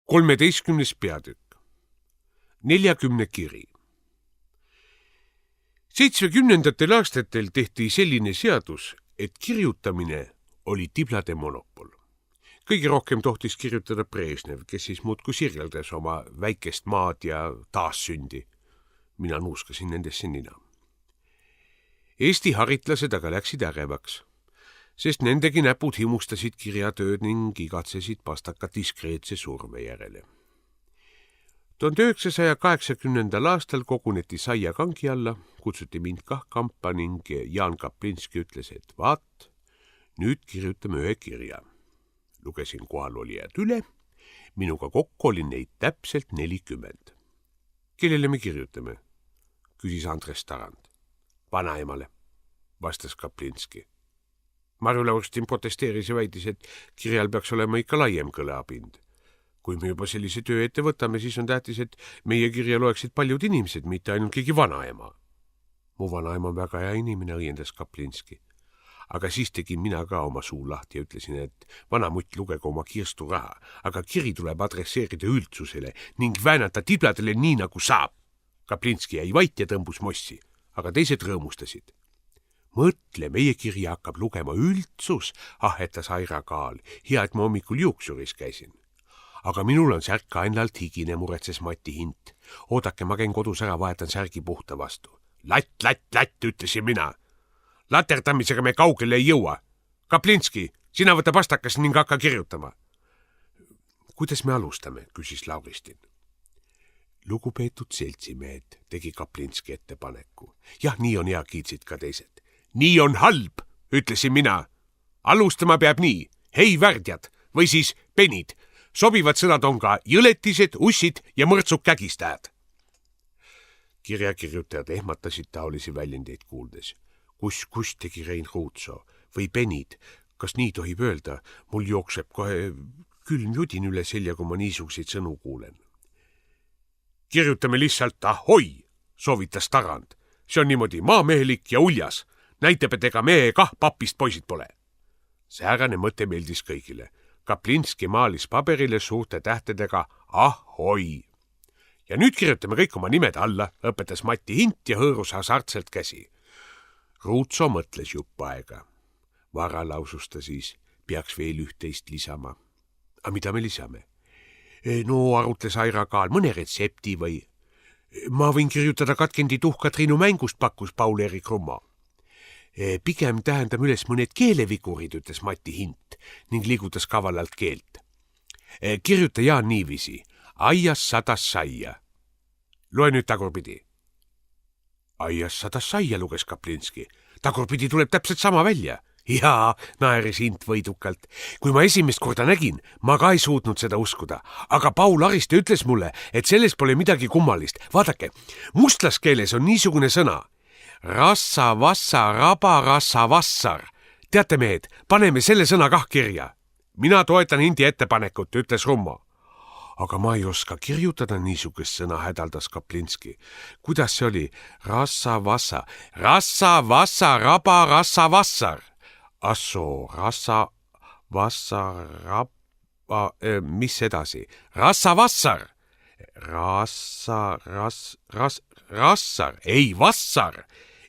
13. peatükk. 40 kiri. 70. aastatel tehti selline seadus, et kirjutamine oli tiblade monopol. Kõige rohkem tohtis kirjutada Brežnev, kes siis muudkui sirjeldas oma väikest maad ja taassündi. Mina nuuskasin nendesse nina. Eesti haritlased aga läksid ärevaks, sest nendegi näpud himustasid kirjatööd ning igatsesid pastaka diskreetse surve järele. 1980. aastal koguneti Saia kangi alla, kutsuti mind kah kampa ning Jaan Kaplinski ütles, et vaat, nüüd kirjutame ühe kirja. Lugesin kohalolijad üle, minuga kokku oli neid täpselt 40. Kellele me kirjutame? Küsis Andres Tarand. Vanaemale, vastas Kaplinski. Marju Laurstin protesteeris ja väitis, et kirjal peaks olema ikka laiem kõleabind. Kui me juba sellise töö ette võtame, siis on tähtis, et meie kirja loeksid paljud inimesed, mitte ainult keegi vanaema. Mu vanaema on väga hea inimene, õiendas Kaplinski. Aga siis tegin mina ka oma suu lahti ja ütlesin, et vanamutt lugegu oma kirstu raha, aga kiri tuleb adresseerida üldsusele ning väänata tibladele nii, nagu saab. Kaplinski jäi vait ja tõmbus mossi, aga teised rõõmustasid. Mõtle, meie kirja hakkab lugema üldsus, ahetas Aira Kaal. Hea, et ma hommikul juuksuris käisin. Aga minul on särk ainult higine, muretses Mati Hint. Oodake, ma käin kodus ära, vahetan särgi puhta vastu. Latt, ütlesin mina. Laterdamisega me kaugele ei jõua. Kaplinski, sina võta pastakas ning hakka kirjutama. Kuidas me alustame, küsis Lauristin. Lugupeetud seltsimehed, tegi Kaplinski ettepaneku. Jah, nii on hea, kiitsid ka teised. Nii on halb, ütlesin mina. Alustama peab nii, hei värdjad või siis penid. Sobivad sõnad on ka jõletised, ussid ja mõrtsuk kägistajad. Kirjakirjutajad ehmatasid taolisi väljendeid kuuldes. Kus tegi Rein Ruutso või penid, kas nii tohib öelda? Mul jookseb kohe külm judin üle selja, kui ma niisuguseid sõnu kuulen. Kirjutame lihtsalt ahoi, soovitas Tarand. See on niimoodi maamehelik ja uljas. Näitab, et ega meie kah papist poisid pole. Säärane mõte meeldis kõigile. Kaplinski maalis paberile suurte tähtedega ahoi. Ja nüüd kirjutame kõik oma nimed alla, õpetas Mati Hint ja hõõrus hasartselt käsi. Ruutso mõtles jupp aega. Vara lausus ta siis, peaks veel üht-teist lisama. A mida me lisame? No arutles Aira Kaal, mõne retsepti või... Ma võin kirjutada katkendi tuhkatriinu mängust, pakkus Paul-Erik Rummo. Pigem tähendame üles mõned keelevigurid, ütles Mati Hint ning liigutas kavalalt keelt. Kirjuta Jaan niivisi. Aias 100 saia. Loe nüüd tagurpidi. Aias 100 saia, luges Kaplinski. Tagurpidi tuleb täpselt sama välja. Jaa, naeris Hint võidukalt. Kui ma esimest korda nägin, ma ka ei suutnud seda uskuda. Aga Paul Ariste ütles mulle, et selles pole midagi kummalist. Vaadake, mustlaskeeles on niisugune sõna. Rassa, vassa, raba, rassa, vassar. Teate mehed, paneme selle sõna kah kirja. Mina toetan Hindi ettepanekut, ütles Rummo. Aga ma ei oska kirjutada niisugust sõna, hädaldas Kaplinski. Kuidas see oli? Rassa, vassa, raba, rassa, vassar. Assoo, rassa, vassa, raba, mis edasi? Rassa, vassar. Rassar, ei vassar.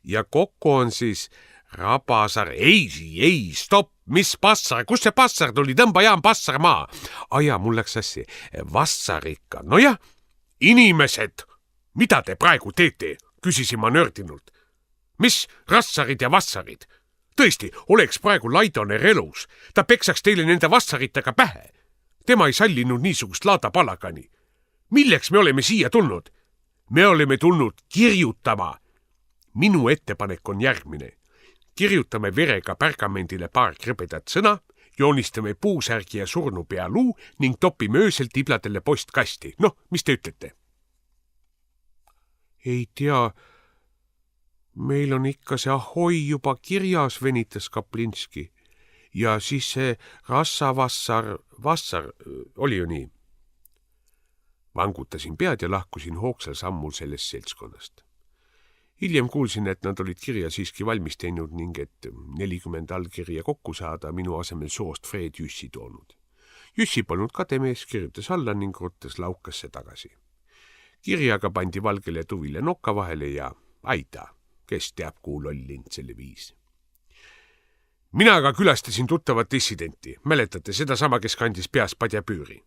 Ja kokku on siis rabasar. Ei, stopp, mis passar? Kus see passar tuli? Tõmba Jaan passar maa. Aja, mul läks sassi. Vassar ikka. Nojah, inimesed, mida te praegu teete? Küsisin ma nördinult. Mis rassarid ja vassarid? Tõesti, oleks praegu Laidoner elus. Ta peksaks teile nende vassaritega pähe. Tema ei sallinud niisugust laada palakani. Milleks me oleme siia tulnud? Me oleme tulnud kirjutama. Minu ettepanek on järgmine. Kirjutame verega pärgamendile paar krõbedat sõna, joonistame puusärgi ja surnupea luu ning topime öösel tibladele postkasti. Noh, mis te ütlete? Ei tea... Meil on ikka see ahoi juba kirjas, venitas Kaplinski. Ja siis see rassa, vassar, oli ju nii. Vangutasin pead ja lahkusin hoogsal sammul sellest seltskonnast. Hiljem kuulsin, et nad olid kirja siiski valmis teinud ning et 40 allkirja kokku saada minu asemel soost Fred Jüssi toonud. Jüssi polnud kademees, kirjutas alla ning ruttas laukasse tagasi. Kirjaga pandi valgele tuvile nokka vahele ja aita, kes teab, kuhu loll lind selle viis. Mina aga külastasin tuttavat dissidenti. Mäletate sedasama, kes kandis peas padjapüüri.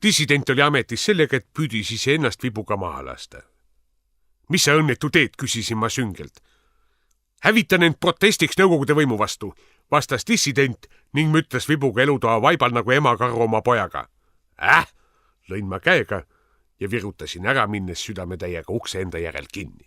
Dissident oli ametis sellega, et püüdis ise ennast vibuga maha lasta. Mis sa õnnetu teed, küsisin ma süngelt. Hävitan end protestiks nõukogude võimu vastu, vastas dissident ning müttas vibuga elutoa vaibal nagu emakarru oma pojaga. Lõin ma käega ja virutasin ära minnes südametäiega ukse enda järel kinni.